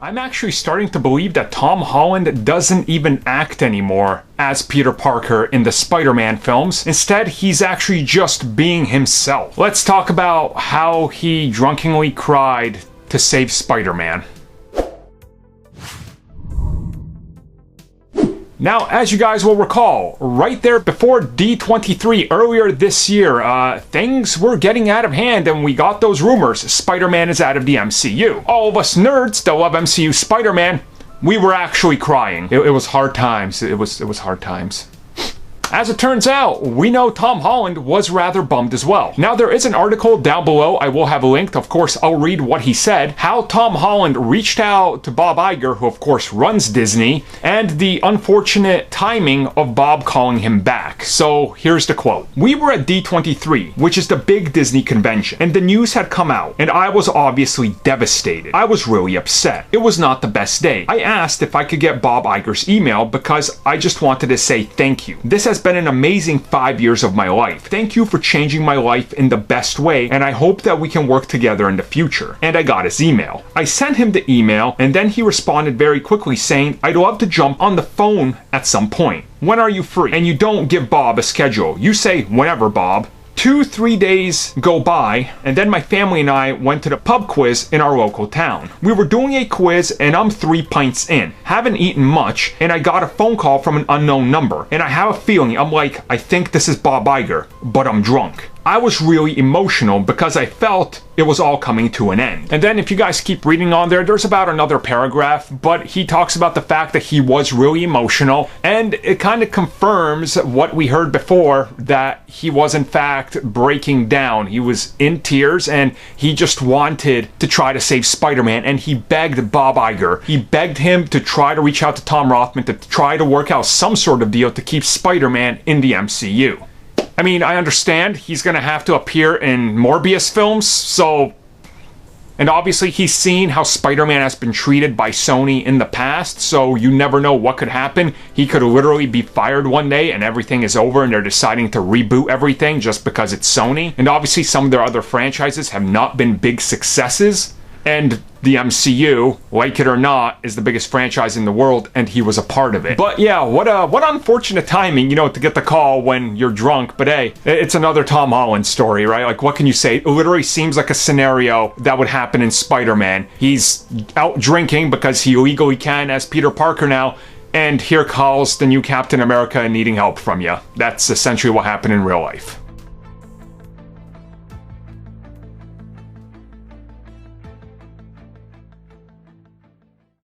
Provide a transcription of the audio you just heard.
I'm actually starting to believe that Tom Holland doesn't even act anymore as Peter Parker in the Spider-Man films. Instead, he's actually just being himself. Let's talk about how he drunkenly cried to save Spider-Man. Now, as you guys will recall, right there before D23 earlier this year, things were getting out of hand and we got those rumors. Spider-Man is out of the MCU. All of us nerds that love MCU Spider-Man, we were actually crying. It was hard times. It was hard times. As it turns out, we know Tom Holland was rather bummed as well. Now, there is an article down below I will have linked. Of course, I'll read what he said. How Tom Holland reached out to Bob Iger, who of course runs Disney, and the unfortunate timing of Bob calling him back. So here's the quote. "We were at D23, which is the big Disney convention, and the news had come out, and I was obviously devastated. I was really upset. It was not the best day. I asked if I could get Bob Iger's email because I just wanted to say thank you. This has been an amazing 5 years of my life. Thank you for changing my life in the best way, and I hope that we can work together in the future." And I got his email. I sent him the email, and then he responded very quickly saying, "I'd love to jump on the phone at some point. When are you free?" And you don't give Bob a schedule. You say, "Whenever, Bob." 2-3 days go by, and then my family and I went to the pub quiz in our local town. We were doing a quiz, and I'm 3 pints in. Haven't eaten much, and I got a phone call from an unknown number. And I have a feeling, I'm like, I think this is Bob Iger, but I'm drunk. I was really emotional because I felt it was all coming to an end. And then if you guys keep reading on there, there's about another paragraph, but he talks about the fact that he was really emotional, and it kind of confirms what we heard before, that he was in fact breaking down. He was in tears, and he just wanted to try to save Spider-Man, and he begged Bob Iger. He begged him to try to reach out to Tom Rothman to try to work out some sort of deal to keep Spider-Man in the MCU. I mean, I understand he's gonna have to appear in Morbius films, so... And obviously he's seen how Spider-Man has been treated by Sony in the past, so you never know what could happen. He could literally be fired one day and everything is over and they're deciding to reboot everything just because it's Sony. And obviously some of their other franchises have not been big successes. And the MCU, like it or not, is the biggest franchise in the world, and he was a part of it. But yeah, what unfortunate timing, you know, to get the call when you're drunk. But hey, it's another Tom Holland story, right? Like, what can you say? It literally seems like a scenario that would happen in Spider-Man. He's out drinking because he legally can as Peter Parker now, and here calls the new Captain America needing help from you. That's essentially what happened in real life.